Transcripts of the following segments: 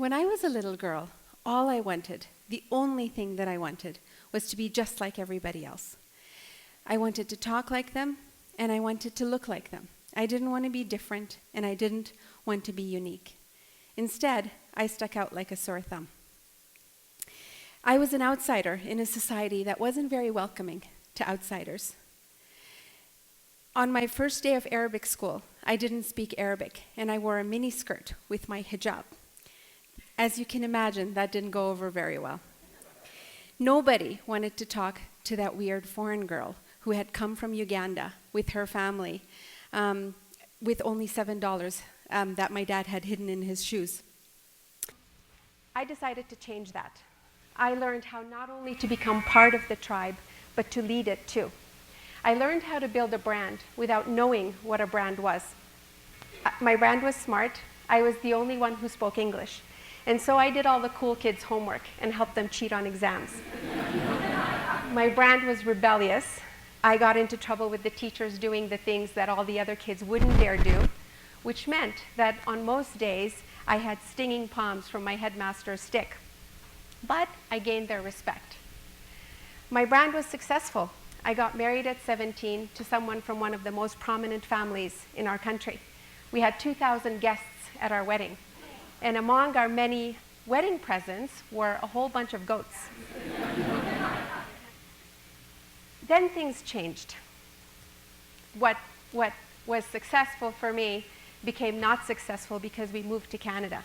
When I was a little girl, all I wanted, the only thing that I wanted, was to be just like everybody else. I wanted to talk like them, and I wanted to look like them. I didn't want to be different, and I didn't want to be unique. Instead, I stuck out like a sore thumb. I was an outsider in a society that wasn't very welcoming to outsiders. On my first day of Arabic school, I didn't speak Arabic, and I wore a mini skirt with my hijab. As you can imagine, that didn't go over very well. Nobody wanted to talk to that weird foreign girl who had come from Uganda with her family with only $7 that my dad had hidden in his shoes. I decided to change that. I learned how not only to become part of the tribe, but to lead it too. I learned how to build a brand without knowing what a brand was. My brand was smart. I was the only one who spoke English. And so I did all the cool kids' homework and helped them cheat on exams. My brand was rebellious. I got into trouble with the teachers doing the things that all the other kids wouldn't dare do, which meant that on most days, I had stinging palms from my headmaster's stick. But I gained their respect. My brand was successful. I got married at 17 to someone from one of the most prominent families in our country. We had 2,000 guests at our wedding. And among our many wedding presents were a whole bunch of goats. Then things changed. What was successful for me became not successful because we moved to Canada.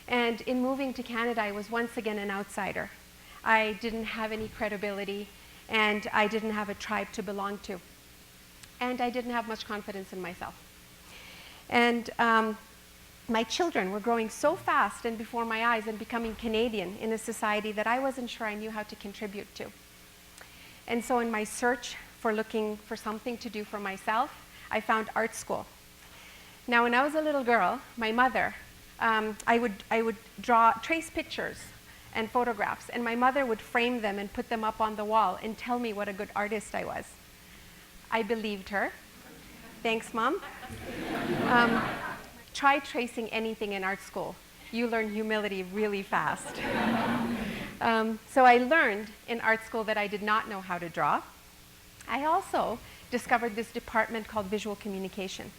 And in moving to Canada, I was once again an outsider. I didn't have any credibility, and I didn't have a tribe to belong to. And I didn't have much confidence in myself. And my children were growing so fast and before my eyes and becoming Canadian in a society that I wasn't sure I knew how to contribute to. And so in my search for looking for something to do for myself, I found art school. Now, when I was a little girl, my mother, I would trace pictures and photographs, and my mother would frame them and put them up on the wall and tell me what a good artist I was. I believed her. Thanks, Mom. Try tracing anything in art school. You learn humility really fast. So I learned in art school that I did not know how to draw. I also discovered this department called visual communication.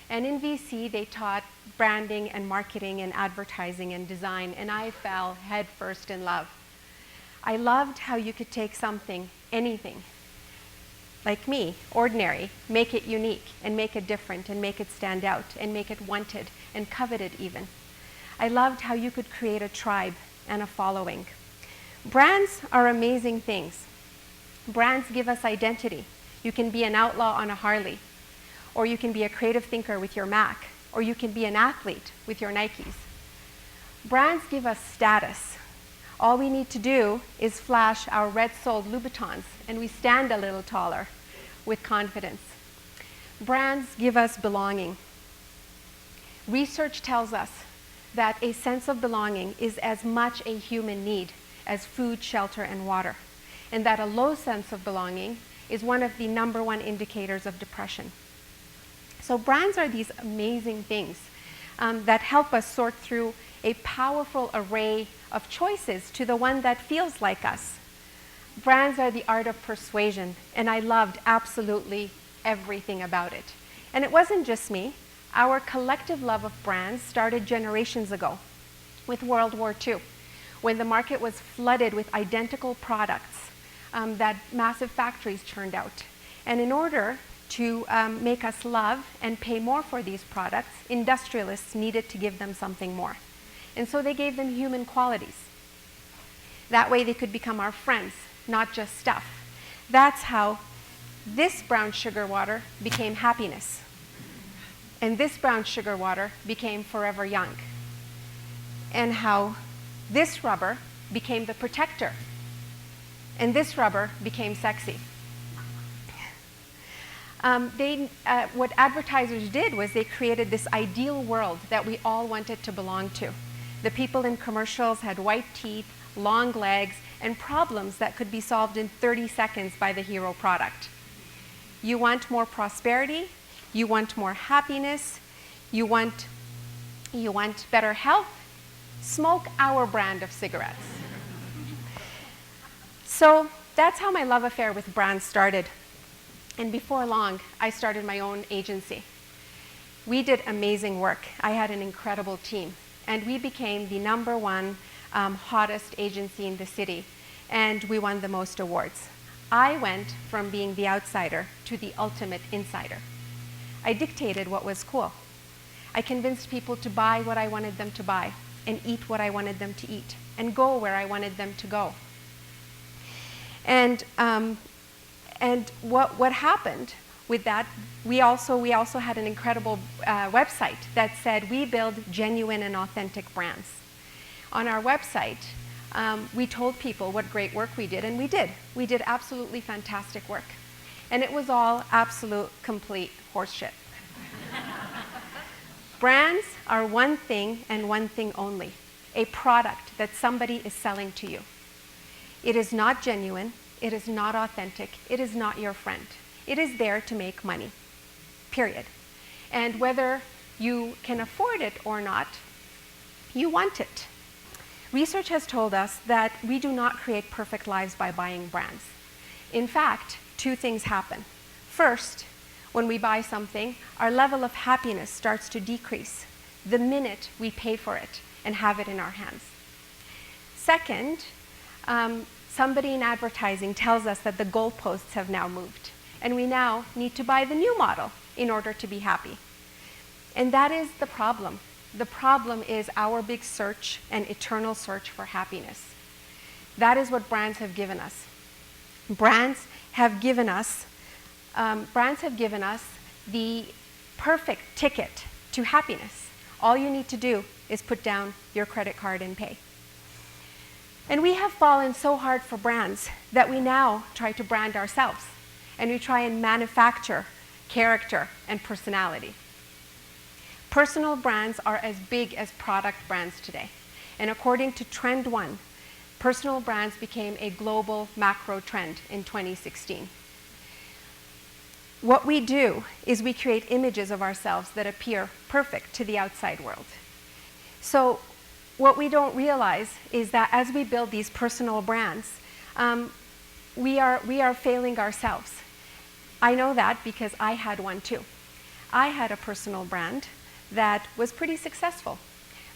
And in VC, they taught branding and marketing and advertising and design, and I fell headfirst in love. I loved how you could take something, anything, like me, ordinary, make it unique, and make it different, and make it stand out, and make it wanted, and coveted even. I loved how you could create a tribe and a following. Brands are amazing things. Brands give us identity. You can be an outlaw on a Harley, or you can be a creative thinker with your Mac, or you can be an athlete with your Nikes. Brands give us status. All we need to do is flash our red-soled Louboutins, and we stand a little taller with confidence. Brands give us belonging. Research tells us that a sense of belonging is as much a human need as food, shelter, and water, and that a low sense of belonging is one of the #1 indicators of depression. So brands are these amazing things that help us sort through a powerful array of choices to the one that feels like us. Brands are the art of persuasion, and I loved absolutely everything about it. And it wasn't just me. Our collective love of brands started generations ago with World War II, when the market was flooded with identical products that massive factories churned out. And in order to make us love and pay more for these products, industrialists needed to give them something more. And so they gave them human qualities. That way they could become our friends, not just stuff. That's how this brown sugar water became happiness. And this brown sugar water became forever young. And how this rubber became the protector. And this rubber became sexy. What advertisers did was they created this ideal world that we all wanted to belong to. The people in commercials had white teeth, long legs, and problems that could be solved in 30 seconds by the hero product. You want more prosperity, you want more happiness, you want better health, Smoke our brand of cigarettes. So that's how my love affair with brands started. And before long, I started my own agency. We did amazing work. I had an incredible team. And we became the #1 hottest agency in the city. And we won the most awards. I went from being the outsider to the ultimate insider. I dictated what was cool. I convinced people to buy what I wanted them to buy, and eat what I wanted them to eat, and go where I wanted them to go. And what happened with that, we also had an incredible website that said we build genuine and authentic brands. On our website, we told people what great work we did, and we did. We did absolutely fantastic work. And it was all absolute, complete horseshit. Brands are one thing and one thing only, a product that somebody is selling to you. It is not genuine, it is not authentic, it is not your friend. It is there to make money, period. And whether you can afford it or not, you want it. Research has told us that we do not create perfect lives by buying brands. In fact, 2 things happen. First, when we buy something, our level of happiness starts to decrease the minute we pay for it and have it in our hands. Second, somebody in advertising tells us that the goalposts have now moved, and we now need to buy the new model in order to be happy. And that is the problem. The problem is our big search and eternal search for happiness. That is what brands have given us. Brands have given us the perfect ticket to happiness. All you need to do is put down your credit card and pay. And we have fallen so hard for brands that we now try to brand ourselves, and we try and manufacture character and personality. Personal brands are as big as product brands today. And according to Trend 1, personal brands became a global macro trend in 2016. What we do is we create images of ourselves that appear perfect to the outside world. So what we don't realize is that as we build these personal brands, we are failing ourselves. I know that because I had one too. I had a personal brand that was pretty successful.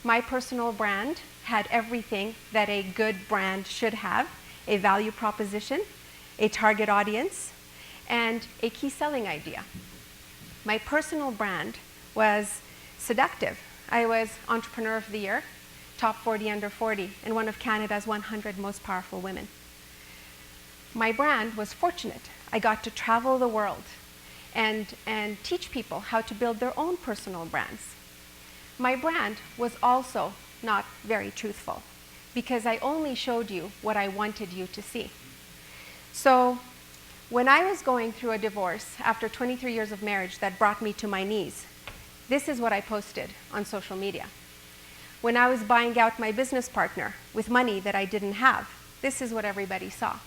My personal brand had everything that a good brand should have: a value proposition, a target audience, and a key selling idea. My personal brand was seductive. I was Entrepreneur of the Year, top 40 under 40, and one of Canada's 100 most powerful women. My brand was fortunate. I got to travel the world and teach people how to build their own personal brands. My brand was also not very truthful because I only showed you what I wanted you to see. So when I was going through a divorce after 23 years of marriage that brought me to my knees, this is what I posted on social media. When I was buying out my business partner with money that I didn't have, this is what everybody saw.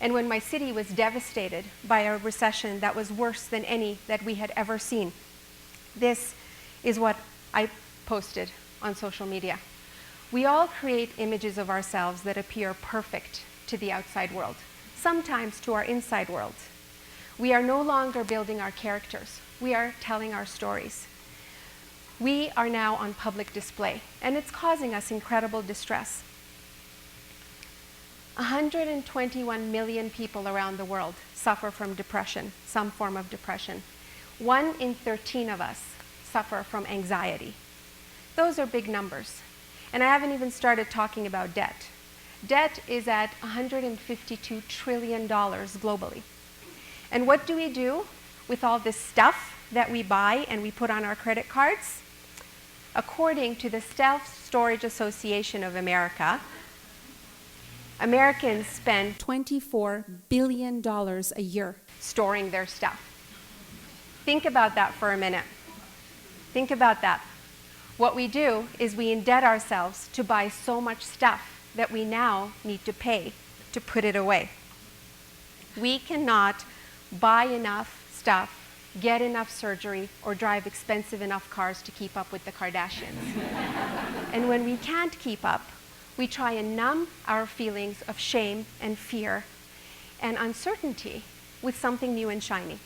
And when my city was devastated by a recession that was worse than any that we had ever seen, this is what I posted on social media. We all create images of ourselves that appear perfect to the outside world, sometimes to our inside world. We are no longer building our characters. We are telling our stories. We are now on public display, and it's causing us incredible distress. 121 million people around the world suffer from depression, some form of depression. 1 in 13 of us suffer from anxiety. Those are big numbers. And I haven't even started talking about debt. Debt is at $152 trillion globally. And what do we do with all this stuff that we buy and we put on our credit cards? According to the Self-Storage Association of America, Americans spend $24 billion a year storing their stuff. Think about that for a minute. Think about that. What we do is we indebt ourselves to buy so much stuff that we now need to pay to put it away. We cannot buy enough stuff, get enough surgery, or drive expensive enough cars to keep up with the Kardashians. And when we can't keep up, we try and numb our feelings of shame and fear and uncertainty with something new and shiny.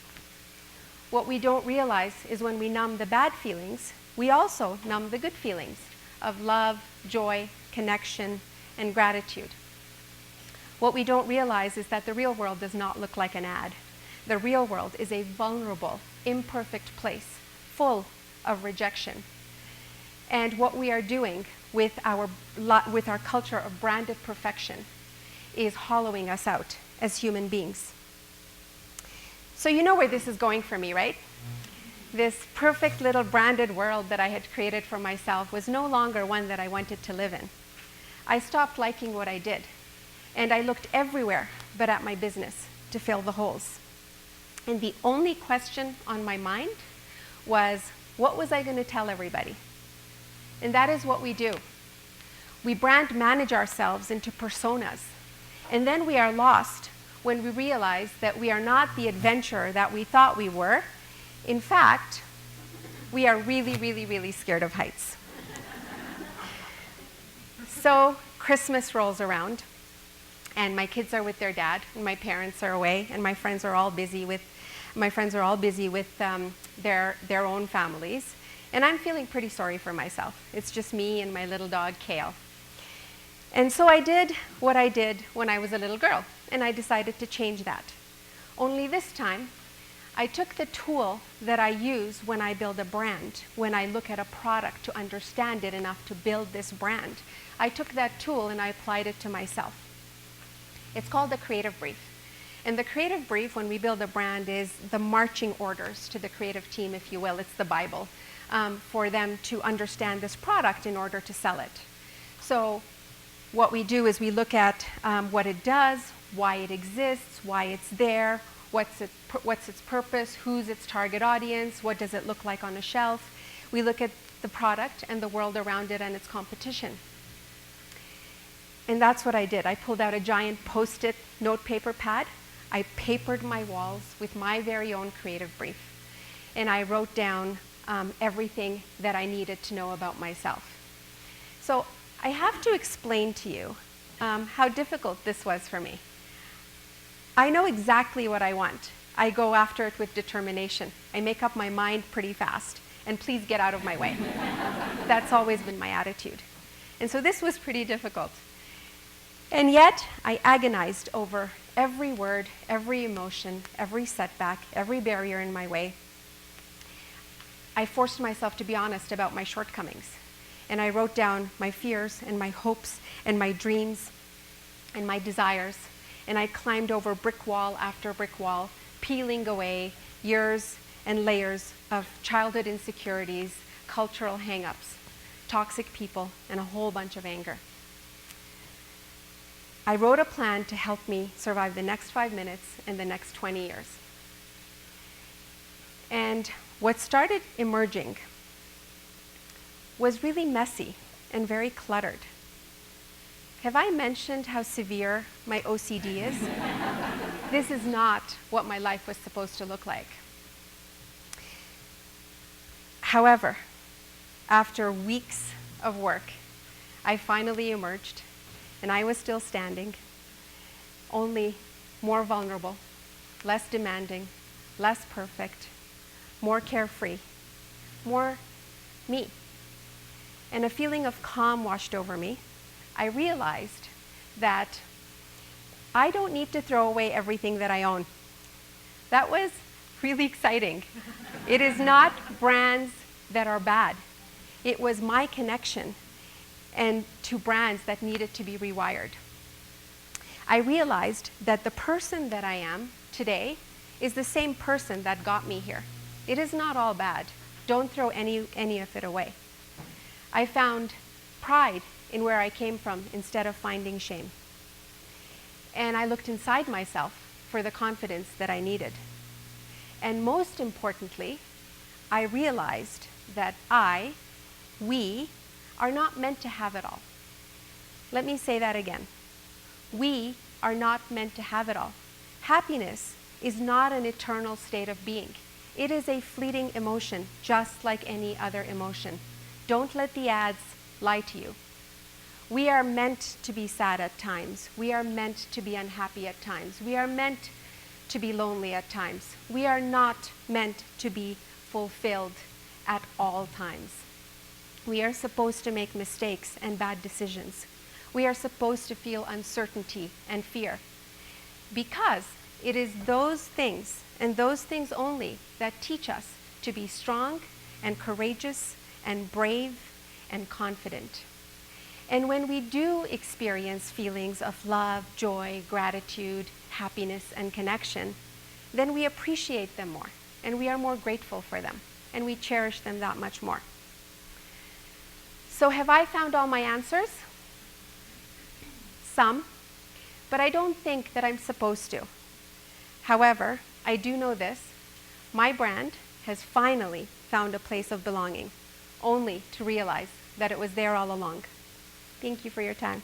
What we don't realize is when we numb the bad feelings, we also numb the good feelings of love, joy, connection, and gratitude. What we don't realize is that the real world does not look like an ad. The real world is a vulnerable, imperfect place, full of rejection. And what we are doing with our culture of branded perfection is hollowing us out as human beings. So you know where this is going for me, right? This perfect little branded world that I had created for myself was no longer one that I wanted to live in. I stopped liking what I did, and I looked everywhere but at my business to fill the holes. And the only question on my mind was, what was I going to tell everybody? And that is what we do. We brand manage ourselves into personas, and then we are lost when we realize that we are not the adventurer that we thought we were. In fact, we are really, really, really scared of heights. So Christmas rolls around, and my kids are with their dad, and my parents are away, and my friends are all busy with their own families. And I'm feeling pretty sorry for myself. It's just me and my little dog, Kale. And so I did what I did when I was a little girl, and I decided to change that. Only this time, I took the tool that I use when I build a brand, when I look at a product to understand it enough to build this brand. I took that tool and I applied it to myself. It's called the creative brief. And the creative brief, when we build a brand, is the marching orders to the creative team, if you will. It's the Bible for them to understand this product in order to sell it. So what we do is we look at what it does, why it exists, why it's there, what's its purpose, who's its target audience, what does it look like on a shelf. We look at the product and the world around it and its competition. And that's what I did. I pulled out a giant Post-it note paper pad. I papered my walls with my very own creative brief. And I wrote down everything that I needed to know about myself. So I have to explain to you how difficult this was for me. I know exactly what I want. I go after it with determination. I make up my mind pretty fast. And please get out of my way. That's always been my attitude. And so this was pretty difficult. And yet, I agonized over every word, every emotion, every setback, every barrier in my way. I forced myself to be honest about my shortcomings. And I wrote down my fears and my hopes and my dreams and my desires. And I climbed over brick wall after brick wall, peeling away years and layers of childhood insecurities, cultural hang-ups, toxic people, and a whole bunch of anger. I wrote a plan to help me survive the next 5 minutes and the next 20 years. And what started emerging was really messy and very cluttered. Have I mentioned how severe my OCD is? This is not what my life was supposed to look like. However, after weeks of work, I finally emerged, and I was still standing, only more vulnerable, less demanding, less perfect, more carefree, more me. And a feeling of calm washed over me. I realized that I don't need to throw away everything that I own. That was really exciting. It is not brands that are bad. It was my connection and to brands that needed to be rewired. I realized that the person that I am today is the same person that got me here. It is not all bad. Don't throw any of it away. I found pride in where I came from instead of finding shame. And I looked inside myself for the confidence that I needed. And most importantly, I realized that we are not meant to have it all. Let me say that again. We are not meant to have it all. Happiness is not an eternal state of being. It is a fleeting emotion, just like any other emotion. Don't let the ads lie to you. We are meant to be sad at times. We are meant to be unhappy at times. We are meant to be lonely at times. We are not meant to be fulfilled at all times. We are supposed to make mistakes and bad decisions. We are supposed to feel uncertainty and fear, because it is those things and those things only that teach us to be strong and courageous and brave and confident. And when we do experience feelings of love, joy, gratitude, happiness, and connection, then we appreciate them more, and we are more grateful for them, and we cherish them that much more. So have I found all my answers? Some, but I don't think that I'm supposed to. However, I do know this: my brand has finally found a place of belonging, only to realize that it was there all along. Thank you for your time.